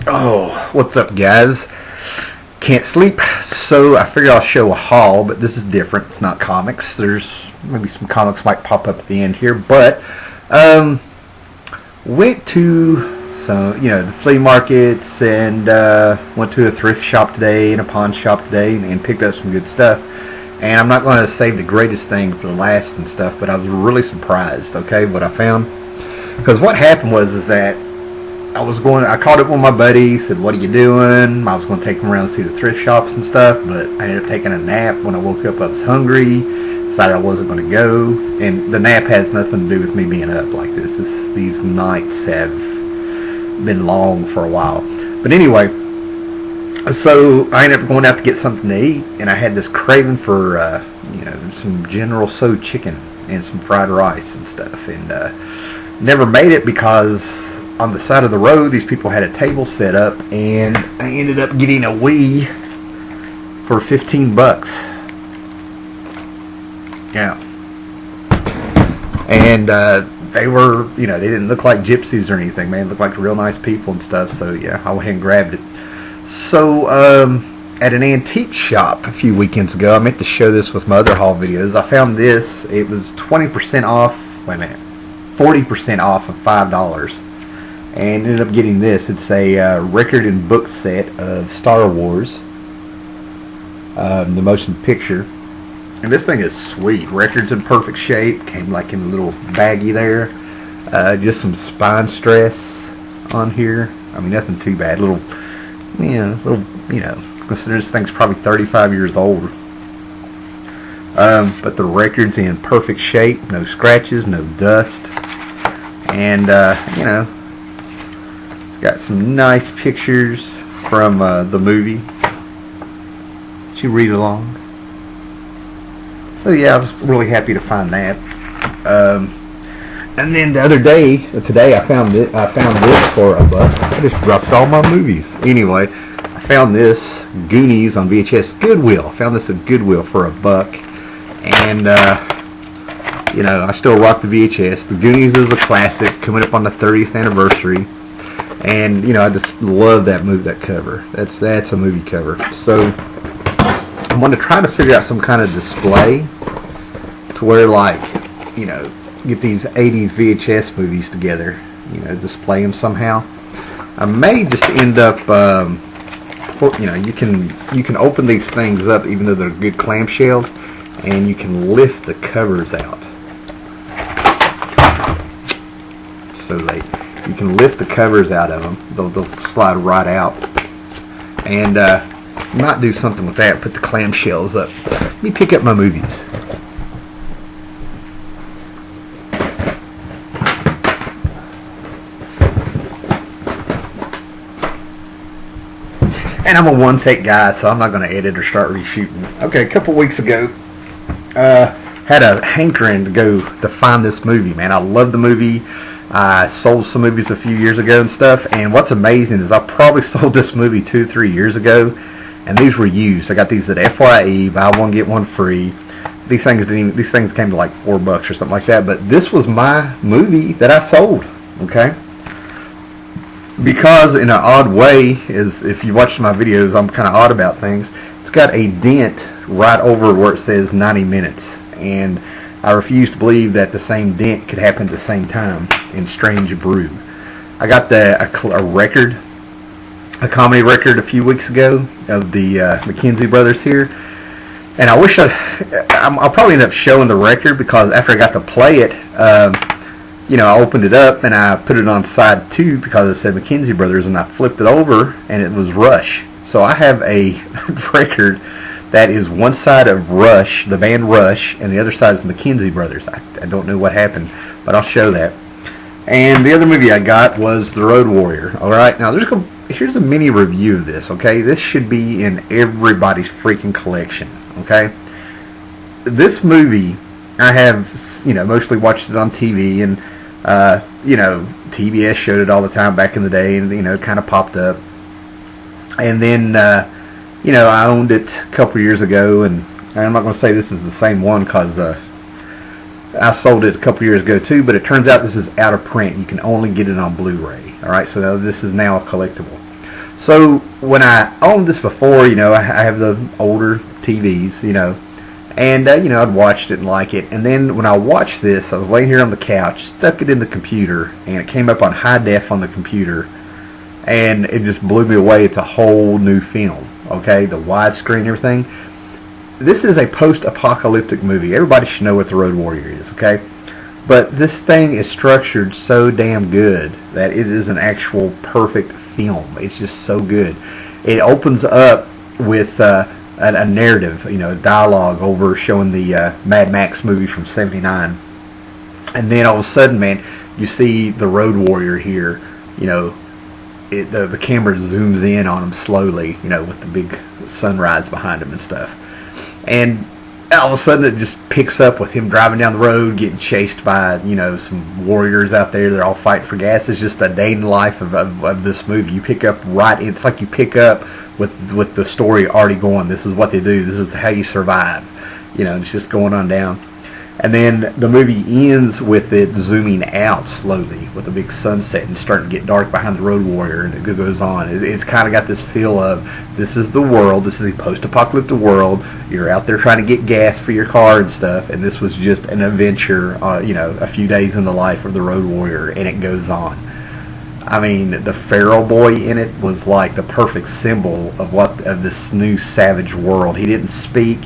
Oh, what's up, guys? Can't sleep, so I figured I'll show a haul, but this is different. It's not comics. There's maybe some comics might pop up at the end here, but went to the flea markets and went to a thrift shop today and a pawn shop today and picked up some good stuff. And I'm not going to save the greatest thing for the last and stuff, but I was really surprised, okay, what I found. Because what happened was that I called up with my buddy, said, what are you doing? I was going to take him around to see the thrift shops and stuff, but I ended up taking a nap. When I woke up, I was hungry, decided I wasn't going to go, and the nap has nothing to do with me being up like this. These nights have been long for a while. But anyway, so I ended up going out to get something to eat, and I had this craving for, some General Tso chicken and some fried rice and stuff, and never made it because on the side of the road, these people had a table set up, and I ended up getting a Wii for 15 bucks. Yeah. And they were, they didn't look like gypsies or anything, man. They looked like real nice people and stuff, so yeah, I went ahead and grabbed it. So, at an antique shop a few weekends ago, I meant to show this with my other haul videos. I found this. It was 20% off, 40% off of $5. And ended up getting this. It's a record and book set of Star Wars, the motion picture. And this thing is sweet. Record's in perfect shape. Came like in a little baggie there. Just some spine stress on here. I mean, nothing too bad. Consider this thing's probably 35 years old. But the record's in perfect shape. No scratches, no dust. And, got some nice pictures from the movie. Did you read along? So yeah, I was really happy to find that. And then the other day, today, I found this for $1. I just dropped all my movies. Anyway, I found this Goonies on VHS Goodwill. I found this at Goodwill for $1, and I still rock the VHS. The Goonies is a classic, coming up on the 30th anniversary. And I just love that cover. That's a movie cover. So I'm going to try to figure out some kind of display to where, get these 80s VHS movies together. Display them somehow. I may just end up, you can open these things up even though they're good clamshells, and you can lift the covers out. So you can lift the covers out of them. They'll slide right out. And might do something with that. Put the clamshells up. Let me pick up my movies. And I'm a one-take guy, so I'm not going to edit or start reshooting. Okay, a couple weeks ago, had a hankering to find this movie, man. I love the movie. I sold some movies a few years ago and stuff, and what's amazing is I probably sold this movie 2-3 years ago, and these were used. I got these at FYE, buy one get one free. These things came to like $4 or something like that, but this was my movie that I sold, okay? Because in an odd way, if you watch my videos, I'm kind of odd about things. It's got a dent right over where it says 90 minutes, and I refuse to believe that the same dent could happen at the same time in Strange Brew. I got a comedy record a few weeks ago of the McKenzie brothers here, and I wish I'll probably end up showing the record because after I got to play it, I opened it up and I put it on side 2 because it said McKenzie brothers, and I flipped it over and it was Rush. So I have a record that is one side of Rush, the band Rush, and the other side is the McKenzie brothers. I don't know what happened, but I'll show that. And the other movie I got was The Road Warrior. Alright, now here's a mini review of this, okay? This should be in everybody's freaking collection, okay? This movie, I have, mostly watched it on TV, and, TBS showed it all the time back in the day, and, it kind of popped up. And then, I owned it a couple years ago, and I'm not going to say this is the same one because I sold it a couple years ago too, but it turns out this is out of print. You can only get it on Blu-ray. Alright, so this is now a collectible. So when I owned this before, I have the older TVs, and I'd watched it and like it. And then when I watched this, I was laying here on the couch, stuck it in the computer, and it came up on high def on the computer, and it just blew me away. It's a whole new film. Okay, the widescreen and everything. This is a post-apocalyptic movie. Everybody should know what the Road Warrior is. Okay. But this thing is structured so damn good that it is an actual perfect film. It's just so good. It opens up with a narrative, dialogue over showing the Mad Max movie from '79, and then all of a sudden, man, you see the Road Warrior here. The camera zooms in on him slowly, with the big sunrise behind him and stuff, and all of a sudden it just picks up with him driving down the road, getting chased by some warriors out there. They're all fighting for gas. It's just a day in the life of this movie. You pick up it's like you pick up with the story already going. This is what they do. This is how you survive. It's just going on down. And then the movie ends with it zooming out slowly with a big sunset and starting to get dark behind the Road Warrior, and it goes on. It's kind of got this feel of this is the world, this is the post-apocalyptic world. You're out there trying to get gas for your car and stuff, and this was just an adventure, a few days in the life of the Road Warrior, and it goes on. I mean, the Pharaoh boy in it was like the perfect symbol of this new savage world. He didn't speak.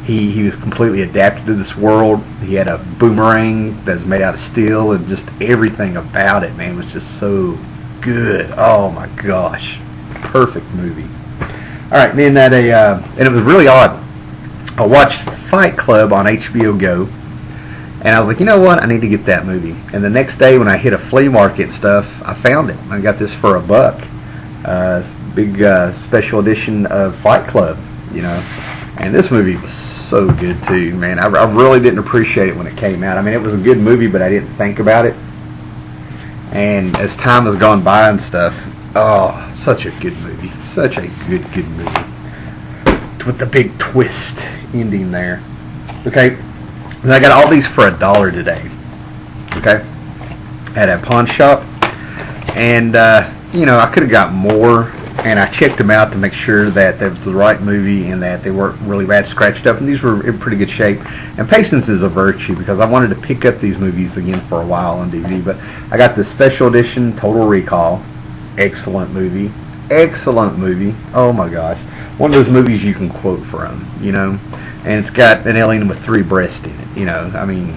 He was completely adapted to this world. He had a boomerang that was made out of steel, and just everything about it, man, was just so good. Oh my gosh, perfect movie. All right, then and it was really odd. I watched Fight Club on HBO Go, and I was like, you know what? I need to get that movie. And the next day, when I hit a flea market and stuff, I found it. I got this for $1. Big special edition of Fight Club, And this movie was so good too, man. I really didn't appreciate it when it came out. I mean, it was a good movie, but I didn't think about it. And as time has gone by and stuff, oh, such a good movie. Such a good movie. With the big twist ending there. Okay. And I got all these for $1 today. Okay. At a pawn shop. And, I could have got more. And I checked them out to make sure that was the right movie and that they weren't really bad scratched up. And these were in pretty good shape. And patience is a virtue, because I wanted to pick up these movies again for a while on DVD. But I got the special edition Total Recall. Excellent movie. Excellent movie. Oh my gosh. One of those movies you can quote from, And it's got an alien with 3 breasts in it, I mean,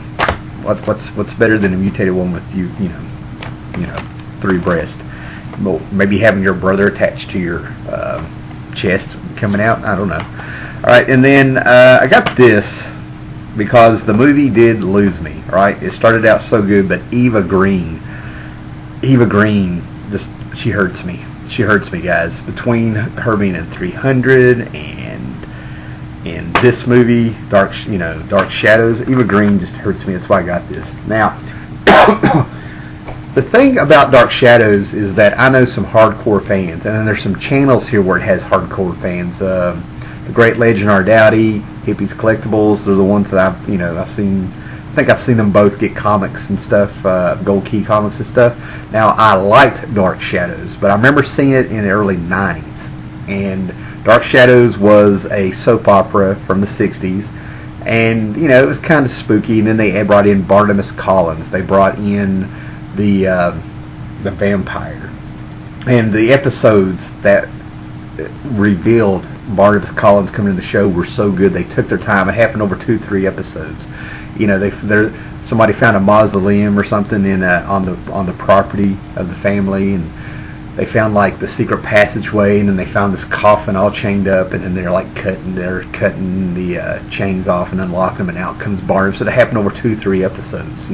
what's better than a mutated one with 3 breasts? Well, maybe having your brother attached to your chest coming out. I don't know. All right, and then I got this because the movie did lose me. Right, it started out so good, but Eva Green, just she hurts me. She hurts me, guys. Between her being in 300 and in this movie, Dark Shadows, Eva Green just hurts me. That's why I got this. Now. The thing about Dark Shadows is that I know some hardcore fans, and then there's some channels here where it has hardcore fans. The Great Legend R. Dowdy, Hippies Collectibles, they're the ones that I've seen. I think I've seen them both get comics and stuff, Gold Key comics and stuff. Now, I liked Dark Shadows, but I remember seeing it in the early 90s. And Dark Shadows was a soap opera from the 60s. And, it was kind of spooky. And then they brought in Barnabas Collins. They brought in the vampire, and the episodes that revealed Barnabas Collins coming to the show were so good. They took their time. It happened over 2-3 episodes. Somebody found a mausoleum or something on the property of the family, and they found like the secret passageway, and then they found this coffin all chained up, and then they're cutting the chains off and unlocking them, and out comes Barnabas. So it happened over 2-3 episodes.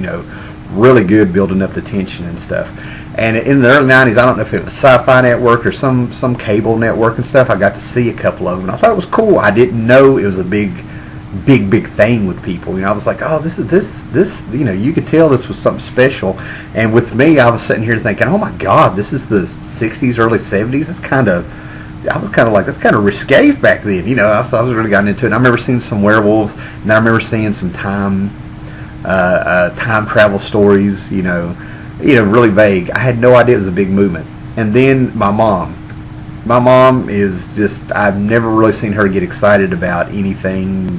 Really good, building up the tension and stuff. And in the early 90s, I don't know if it was Sci-Fi Network or some cable network and stuff, I got to see a couple of them. I thought it was cool. I didn't know it was a big thing with people. I was like, oh, this, you could tell this was something special. And with me, I was sitting here thinking, oh my God, this is the 60s, early 70s. I was kind of like, that's kind of risque back then. I was really gotten into it. And I remember seeing some werewolves, and I remember seeing some time travel stories, really vague. I had no idea it was a big movement. And then my mom, my mom is just, I've never really seen her get excited about anything,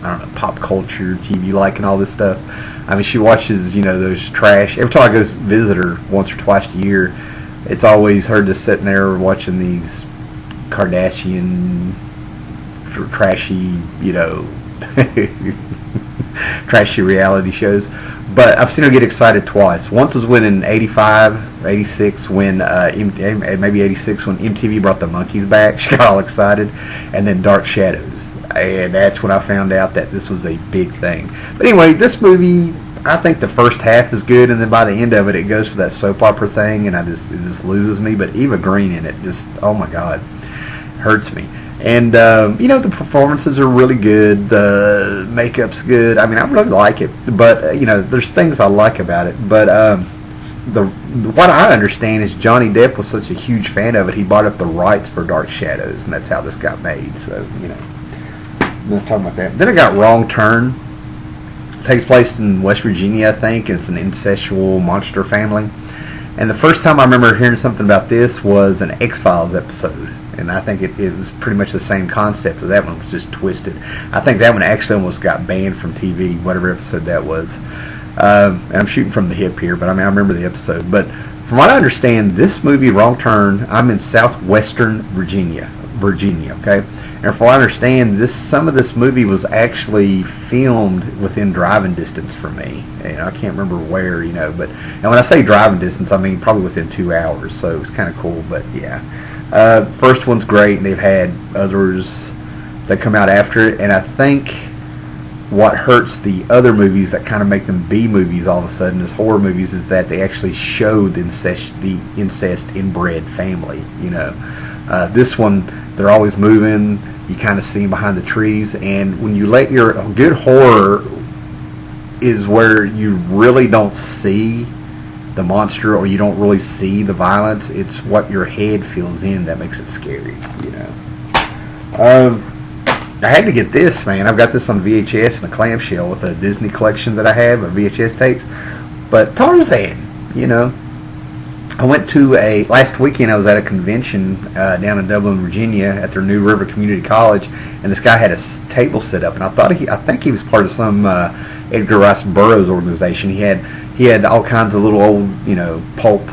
I don't know, pop culture, TV like, and all this stuff. I mean, she watches, those trash. Every time I go visit her once or twice a year, it's always her just sitting there watching these Kardashian, trashy, trashy reality shows. But I've seen her get excited twice. Once was when in 85, 86, when maybe 86, when MTV brought the Monkees back. She got all excited. And then Dark Shadows. And that's when I found out that this was a big thing. But anyway, this movie, I think the first half is good, and then by the end of it, it goes for that soap opera thing, and it just loses me. But Eva Green in it, just, oh my God, hurts me. And, the performances are really good. The makeup's good. I mean, I really like it. But, there's things I like about it. But what I understand is Johnny Depp was such a huge fan of it, he bought up the rights for Dark Shadows, and that's how this got made. So, we'll talk about that. Then I got Wrong Turn. It takes place in West Virginia, I think, and it's an incestual monster family. And the first time I remember hearing something about this was an X-Files episode. And I think it was pretty much the same concept, but that one was just twisted. I think that one actually almost got banned from TV, whatever episode that was. And I'm shooting from the hip here, but I remember the episode. But from what I understand, this movie, Wrong Turn, I'm in southwestern Virginia, okay? And from what I understand, some of this movie was actually filmed within driving distance for me. I can't remember where, but, and when I say driving distance, I mean probably within 2 hours, so it was kind of cool, but yeah. First one's great, and they've had others that come out after it, and I think what hurts the other movies that kind of make them B movies all of a sudden as horror movies is that they actually show the incest inbred family, This one, they're always moving, you kind of see them behind the trees, and when you let your good horror is where you really don't see the monster, or you don't really see the violence. It's what your head feels in that makes it scary, I had to get this, man. I've got this on VHS and a clamshell with a Disney collection that I have of VHS tapes. But Tarzan, I went to last weekend I was at a convention down in Dublin, Virginia at their New River Community College, and this guy had a table set up, and I think he was part of some Edgar Rice Burroughs organization. He had all kinds of little old, pulp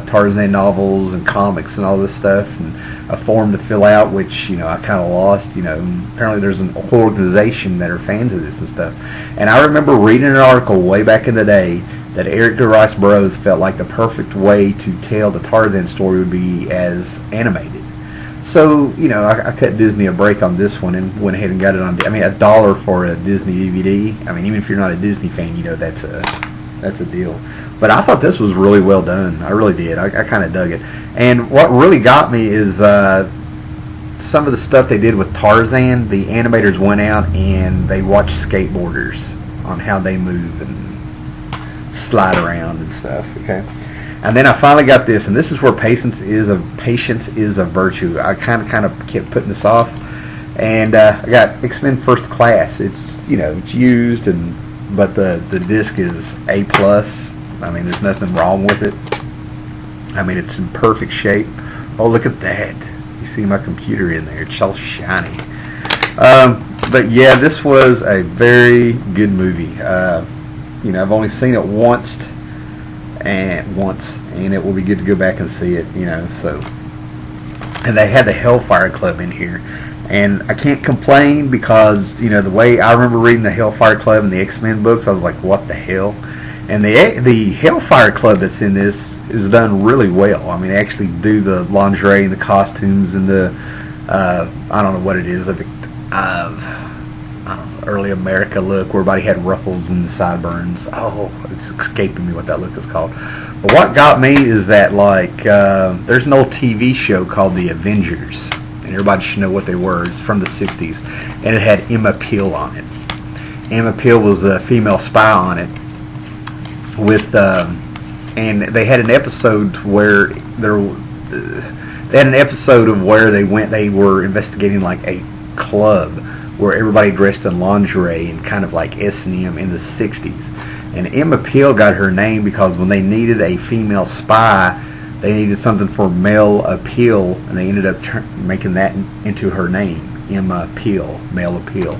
Tarzan novels and comics and all this stuff, and a form to fill out, which, I kind of lost, apparently there's an organization that are fans of this and stuff. And I remember reading an article way back in the day that Edgar Rice Burroughs felt like the perfect way to tell the Tarzan story would be as animated. So, I cut Disney a break on this one and went ahead and got it on, $1 for a Disney DVD. Even if you're not a Disney fan, that's a deal. But I thought this was really well done. I really did. I kind of dug it. And what really got me is some of the stuff they did with Tarzan. The animators went out and they watched skateboarders on how they move and slide around and stuff. Okay. And then I finally got this, and this is where patience is a virtue. I kind of kept putting this off, and I got XMen First Class. It's it's used, but the disc is A+. There's nothing wrong with it. It's in perfect shape. Oh, look at that! You see my computer in there? It's all shiny. But yeah, this was a very good movie. I've only seen it once, and it will be good to go back and see it. So. And they had the Hellfire Club in here, and I can't complain because the way I remember reading the Hellfire Club and the X-Men books, I was like, what the hell? And the Hellfire Club that's in this is done really well. They actually do the lingerie and the costumes and the I don't know what it is, early America look where everybody had ruffles and sideburns. Oh, it's escaping me what that look is called. But what got me is that there's an old TV show called The Avengers, and everybody should know what they were. It's from the 60s, and it had Emma Peel on it. Emma Peel was a female spy on it. And they had an episode where they were investigating a club where everybody dressed in lingerie and kind of like S&M in the 60s. And Emma Peel got her name because when they needed a female spy They needed something for male appeal, and they ended up making that into her name, Emma Peel, male appeal.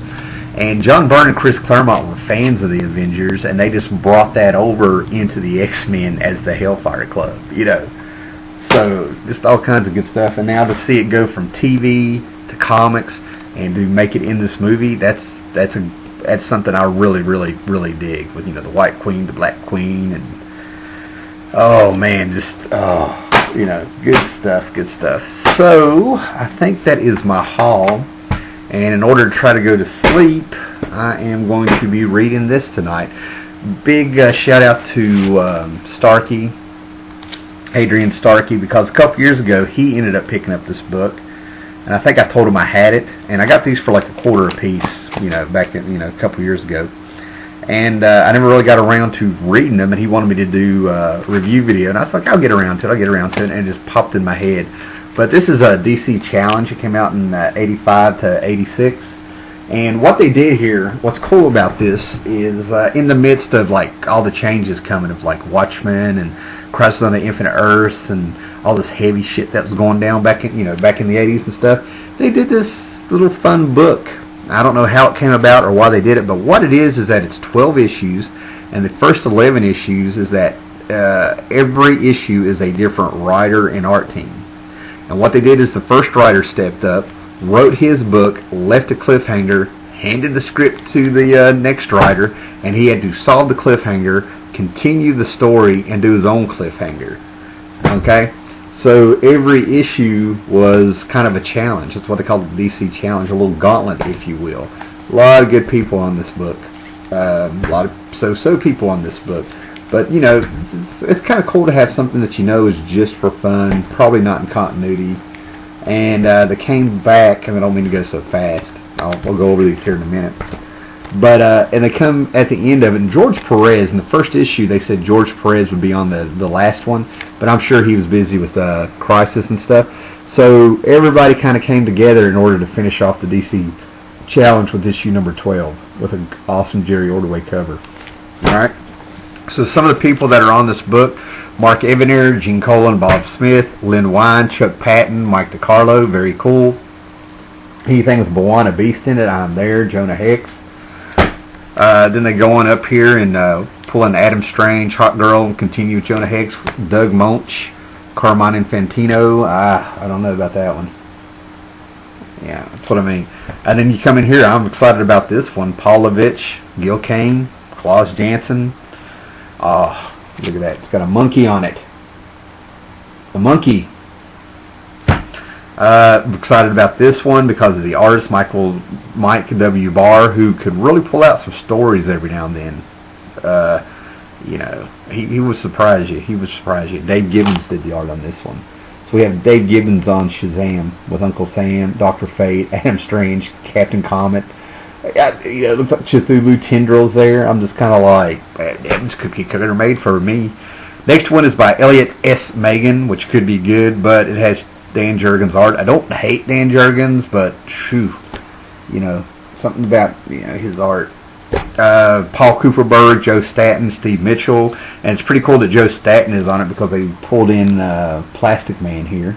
And John Byrne and Chris Claremont were fans of the Avengers, and they just brought that over into the X-Men as the Hellfire Club, you know. So just all kinds of good stuff. And now to see it go from TV to comics and to make it in this movie, that's something I really dig. With, you know, the White Queen, the Black Queen, and oh man, just you know, good stuff. So I think that is my haul. And in order to try to go to sleep, I am going to be reading this tonight. Big shout out to Starkey, Adrian Starkey, because a couple years ago he ended up picking up this book, and I think I told him I had it, and I got these for like $0.25 a piece, you know, back in, you know, a couple years ago. And I never really got around to reading them, and he wanted me to do a review video, and I was like, I'll get around to it, and it just popped in my head. But this is a DC Challenge. It came out in 85 to 86. And what they did here, what's cool about this is in the midst of like all the changes coming of like Watchmen and Crisis on the Infinite Earths and all this heavy shit that was going down back in, you know, back in the 80s and stuff, they did this little fun book. I don't know how it came about or why they did it, but what it is that it's 12 issues, and the first 11 issues is that every issue is a different writer and art team. And what they did is the first writer stepped up, wrote his book, left a cliffhanger, handed the script to the next writer, and he had to solve the cliffhanger, continue the story, and do his own cliffhanger. Okay? So every issue was kind of a challenge. That's what they call the DC Challenge, a little gauntlet, if you will. A lot of good people on this book. A lot of so-so people on this book. But, you know, it's kind of cool to have something that you know is just for fun, probably not in continuity. And they came back, and I don't mean to go so fast. We'll go over these here in a minute. But, and they come at the end of it, and George Perez, in the first issue, they said George Perez would be on the last one, but I'm sure he was busy with Crisis and stuff. So everybody kind of came together in order to finish off the DC Challenge with issue number 12, with an awesome Jerry Ordway cover. Alright? So some of the people that are on this book: Mark Evanier, Gene Colan, Bob Smith, Lynn Wein, Chuck Patton, Mike DiCarlo, very cool. Anything with B'wana Beast in it, I'm there. Jonah Hex. Then they go on up here and pull in Adam Strange, Hot Girl, and continue with Jonah Hex, Doug Moench, Carmine Infantino. I don't know about that one. Yeah, that's what I mean. And then you come in here, I'm excited about this one: Paul Levitch, Gil Kane, Klaus Janson. Oh, look at that. It's got a monkey on it. A monkey. I'm excited about this one because of the artist, Mike W. Barr, who could really pull out some stories every now and then. You know, he would surprise you. Dave Gibbons did the art on this one. So we have Dave Gibbons on Shazam with Uncle Sam, Dr. Fate, Adam Strange, Captain Comet. You know, it looks like Cthulhu tendrils there. I'm just kind of like, this cookie cutter made for me. Next one is by Elliot S. Megan, which could be good, but it has Dan Jurgens art. I don't hate Dan Jurgens, but phew, you know, something about, you know, his art. Paul Cooperberg, Joe Staton, Steve Mitchell, and it's pretty cool that Joe Staton is on it because they pulled in Plastic Man here.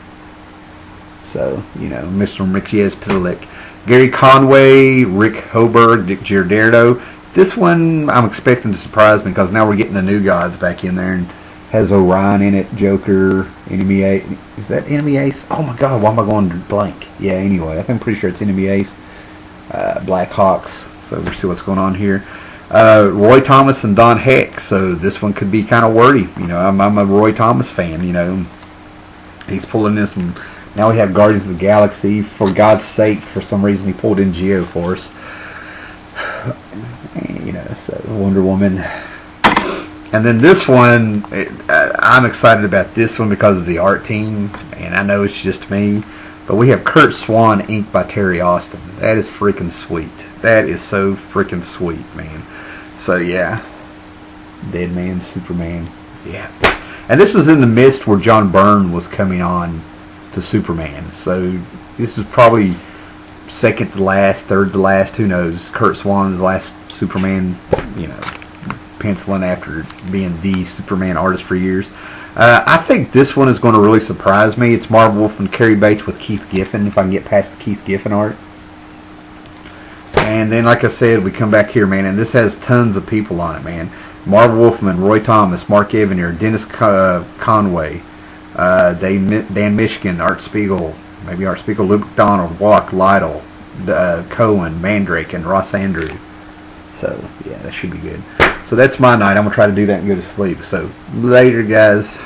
So, you know, Mr. Mixiez Pitalik. Gary Conway, Rick Hoberg, Dick Giordano. This one I'm expecting to surprise me because now we're getting the new guys back in there, and has Orion in it, Joker, Enemy Ace. Is that Enemy Ace? Oh my God, why am I going blank? Yeah, anyway, I'm pretty sure it's Enemy Ace. Black Hawks. So we'll see what's going on here. Roy Thomas and Don Heck. So this one could be kind of wordy. You know, I'm a Roy Thomas fan. You know, he's pulling this one. Now we have Guardians of the Galaxy. For God's sake, for some reason he pulled in Geoforce. You know, so Wonder Woman. And then this one, I'm excited about this one because of the art team. And I know it's just me. But we have Kurt Swan, inked by Terry Austin. That is freaking sweet. That is so freaking sweet, man. So yeah. Dead Man, Superman. Yeah. And this was in the midst where John Byrne was coming on to Superman. So this is probably second to last, third to last, who knows. Kurt Swan's last Superman, you know, penciling after being the Superman artist for years. I think this one is going to really surprise me. It's Marv Wolf and Cary Bates with Keith Giffen, if I can get past the Keith Giffen art. And then, like I said, we come back here, man, and this has tons of people on it, man. Marv Wolfman, Roy Thomas, Mark Evanier, Dennis Conway, Dan Michigan, Art Spiegel, Luke McDonald, Walk, Lytle, Cohen, Mandrake, and Ross Andrew. So, yeah, that should be good. So that's my night. I'm going to try to do that and go to sleep. So, later, guys.